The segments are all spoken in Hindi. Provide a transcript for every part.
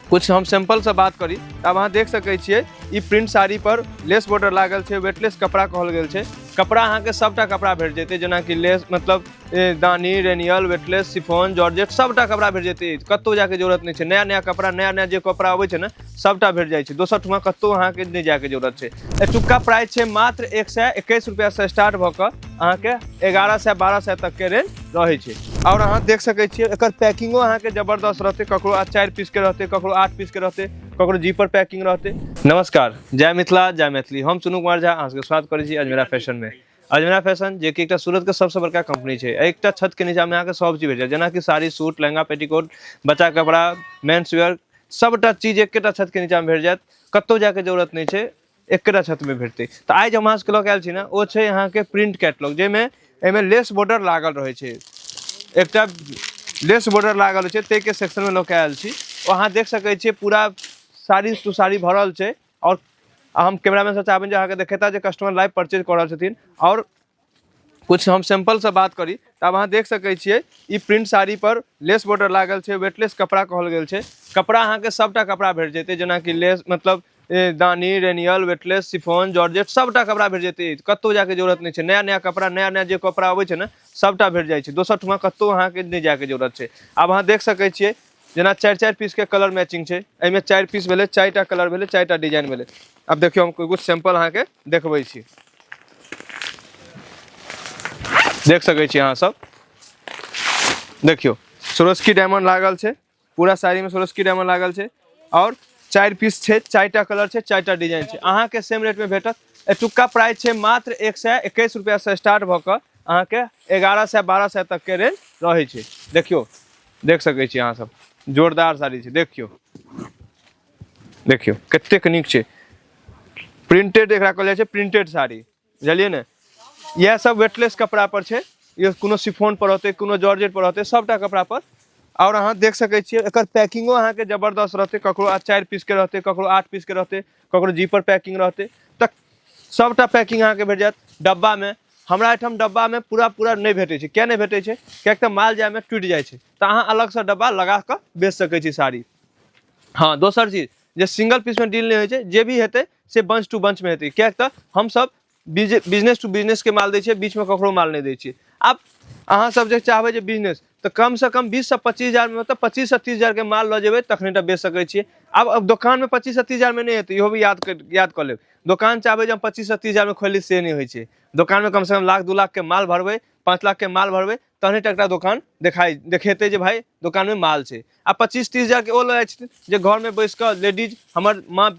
कुछ हम सैंपल से बात करी तब अहाँ देख सकै छियै ई प्रिंट साड़ी पर लेस बॉर्डर लागल छै, वेटलेस कपड़ा कहल गेल छै। कपड़ा अहाँ के सबटा कपड़ा भेट जेतै, जेना कि लेस मतलब दानी, रेनियल, वेटलेस, शिफॉन, जॉर्जेट सबटा कपड़ा भेट जेतै। कतौ जाके जरूरत नहीं छै, नया नया कपड़ा नया नया जे कपड़ा आबै छै ने सबटा भेट जाइ छै। दोसर ठुमा कतौ अहाँ के नहीं जाके जरूरत छै। एतुका प्राइस छै मात्र 121 रुपया से स्टार्ट भ क अहाँ के 1100 1200 तक के रेंज रहे छै। और अहाँ देख सकै छियै एकर पैकिंगो अहाँ के जबरदस्त रहते, ककरो 4 पीस के रहते, ककरो 8 पीस के रहते, ककरो जीपर पैकिंग रहते। नमस्कार, जय मिथिला जय मैथिली। हम सुनु कुमार झा अहाँ के स्वागत करै छी अजमेरा फैशन में। अजमेरा फैशन जे कि एकटा सूरत के सबसे बड़का कंपनी छै। एकटा छत के नीचा में अहाँ के सब चीज भेट जाय, जेना कि साड़ी, सूट, लहंगा, पेटीकोट, बच्चा कपड़ा, मेंस वेयर सबटा चीज एकेटा छत के नीचा में भेट जायत। कतौ जाके जरूरत नहीं छै, एकेटा छत में भेटते। तो आज हम अहाँ के लऽ के आयल छी ना, ओ छै अहाँ के प्रिंट कैटलॉग, जेमे एमे लेस बॉर्डर लागल रहे छै। एकटा लेस बॉर्डर लागल छै, ते के सेक्शन में लोग आयल छी। वहाँ देख सकै छियै पूरा साड़ी टू साड़ी भरल छै। और हम कैमरामैन से चाहबे अहाँ के देखेता जे कस्टमर लाइव परचेज कर रहल छथिन। और कुछ हम सैंपल से बात करी तब अहाँ देख सकै छियै ई प्रिंट साड़ी पर लेस बॉर्डर लागल छै, वेटलेस कपड़ा कहल गेल छै। कपड़ा अहाँ के सबटा कपड़ा भेट जेतै, जेना कि लेस मतलब दानी, रेनियल, वेटलेस, शिफॉन, जॉर्जेट सबटा कपड़ा भेट जेतै। कतौ जाके जरूरत नहीं छै, नया नया कपड़ा नया नया जे कपड़ा आबै छै ने सबटा भेट जाइ छै। दोसर ठुमा कतौ अहाँ के नहीं जाके जरूरत छै। अब अहाँ देख सकै छियै जेना 4 पीस के कलर मैचिंग छै। एमे 4 पीस भेले, 4टा कलर भेले, 4टा डिजाइन भेले। अब देखियो हम कुछ सैंपल अहाँ के देखबै छी, देख सकै छी अहाँ सब। देखियो सोरोस्की डायमंड लागल छै, पूरा साड़ी में सोरोस्की डायमंड लागल छै। और 4 पीस छै, 4टा कलर छै, 4टा डिजाइन छै। अहाँ के सेम रेट में भेटत। एतुका प्राइस छै मात्र 121 रुपया से स्टार्ट भ क अहाँ के 1100 1200 तक के रेंज रहे छै। देखियो देख सकै छी अहाँ सब, जोरदार साड़ी छै। देखियो देखियो कतेक नीक छै, प्रिंटेड एकरा कहल जाइ छै, प्रिंटेड साड़ी, बुझलियै ने। यह सब वेटलेस कपड़ा पर छै, ये कोनो शिफॉन पर होते, कोनो जॉर्जेट पर होते, सबटा कपड़ा पर। और अहाँ देख सकै छियै एकर पैकिंगो अहाँ के जबरदस्त रहते, ककरो 4 पीस के रहते, ककरो 8 पीस के रहते, ककरो जीपर पैकिंग रहते। तक सबटा पैकिंग अहाँ के भेट जायत डब्बा में। हमरा एठम डब्बा में पूरा नहीं भेटे छै। क्या नहीं भेटे छै? कियाकि तऽ माल जाय में टूट जाय छै, तो अहाँ अलग से डब्बा लगा के बेच सकै छी साड़ी। हाँ, दोसर चीज जे सिंगल पीस में डील नहीं होय छै, जे भी हेतै से बंच टू बंच में हेतै। कियाकि तऽ हम सब बिजनेस टू बिजनेस के माल दै छियै, बीच में ककरो माल नहीं दै छियै। अब अहाँ सब जे चाहबै जे बिजनेस, तो कम से कम 20 से 25 हजार में, मतलब 25 से 30 हजार के माल लऽ जेबै तखने बेच सकै छियै। अब दुकान में 25 से 30 हजार में नहीं हेतै, इहो भी याद कर लेब। दुकान चाहबै जे हम 25 से 30 हजार में खोली, से नहीं होइ छै। दुकान में कम से कम लाख 2 लाख के माल भरबै, 5 लाख के माल भरबै, तहने टा एकटा दुकान देखेतै जे भाई दुकान में माल छै। आ 25-30 हजार के ओ लऽ जाइ छथिन जे घर में बैस कऽ लेडीज, हमर माँ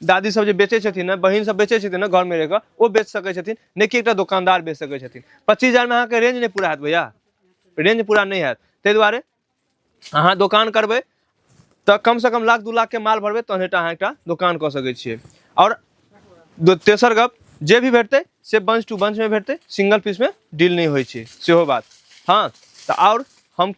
दादी सब जे बेचे छथिन ना, बहिन सब बेचे छथिन ना घर में रहकर, वो बेच सकै छथिन, नहीं कि एकटा दुकानदार बेच सकै छथिन। 25 हजार में अहाँ के रेंज नहीं पूरा हैत भैया, रेंज पूरा नहीं हैत। ताहि दुआरे अहाँ दुकान करबै तऽ कम से कम लाख 2 लाख के माल भरबै, तहने टा अहाँ एकटा दुकान कऽ सकै छियै। और तेसर गप, जे भी भेटतै से बंच टू बंच में भेटतै, सिंगल पीस में डील नहीं होइ छै, सेहो बात। हाँ, तो और हम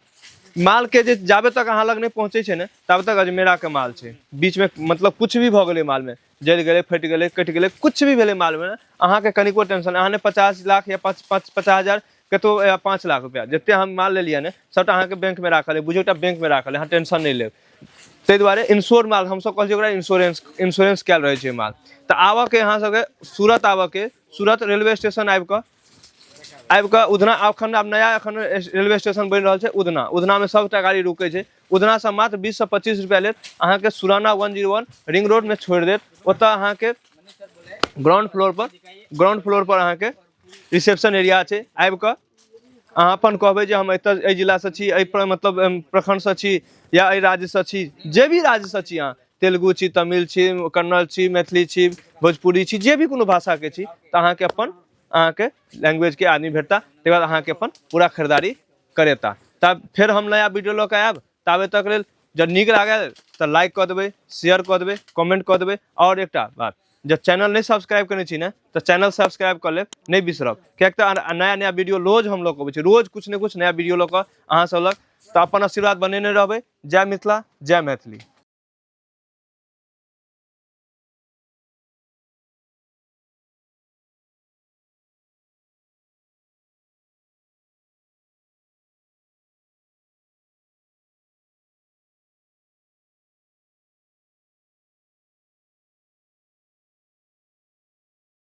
माल के जे जाबे तक अहाँ लग नहीं पहुँचे छै ने, तब तक अजमेरा के माल छै। बीच में मतलब कुछ भी भऽ गेलै माल में, जल गेलै, फटि गेलै, कटि गेलै, कुछ भी भेलै माल में, अहाँ के कनिको टेंशन। अहाँ ने 50 लाख या 50 हजार कतो या 5 लाख रुपया जते हम माल लेलियै ने, सबटा अहाँ के बैंक में राखल है, बुझियौ एकटा बैंक में राखल है, अहाँ टेंशन नहीं लेब। ताहि दुआरे इंश्योर माल हम सब कहै छै ओकरा, इंश्योरेंस कयल रहै छै माल। तऽ आबऽ के अहाँ सबके सूरत आबऽ के, सूरत रेलवे स्टेशन आबि कऽ उधना अखन आब नया एखन रेलवे स्टेशन बनि रहल छै उधना में सबटा गाड़ी रुकै छै। उधना से मात्र 20 से 25 रुपया लेत, अहाँ के सुराना 101 रिंग रोड में छोड़ि देत। ओतऽ अहाँ के ग्राउंड फ्लोर पर अहाँ के रिसेप्शन एरिया छै। आबि कऽ अहाँ अपन कहबै जे हम एहि जिला से छी, मतलब प्रखंड से छी, या एहि राज्य से छी, जे भी राज्य से छी अहाँ, तेलुगु छी, तमिल छी, कन्नड़ छी, मैथिली छी, भोजपुरी छी, जे भी कोनो भाषा के छी, तऽ अहाँ के अपन अहाँ के लैंग्वेज के आदमी भेटता। तकर बाद अहाँ के अपन पूरा खरीदारी करेता। तब फिर हम नया वीडियो लऽ के आयब, ताबे तक लेल जब नीक लागल तऽ लाइक कऽ देबै, शेयर कऽ देबै, कमेंट कऽ देबै। और एकटा बात, जब चैनल नहीं सब्सक्राइब करने छी ने, तो चैनल सब्सक्राइब कर लेब, नहीं बिसरब। कियाकि तऽ नया नया वीडियो रोज हम लऽ के अबै छी, रोज कुछ ने कुछ नया वीडियो लऽ कऽ अहाँ सब लग। तऽ अपन आशीर्वाद बनेने रहबै। जय मिथिला जय मैथिली।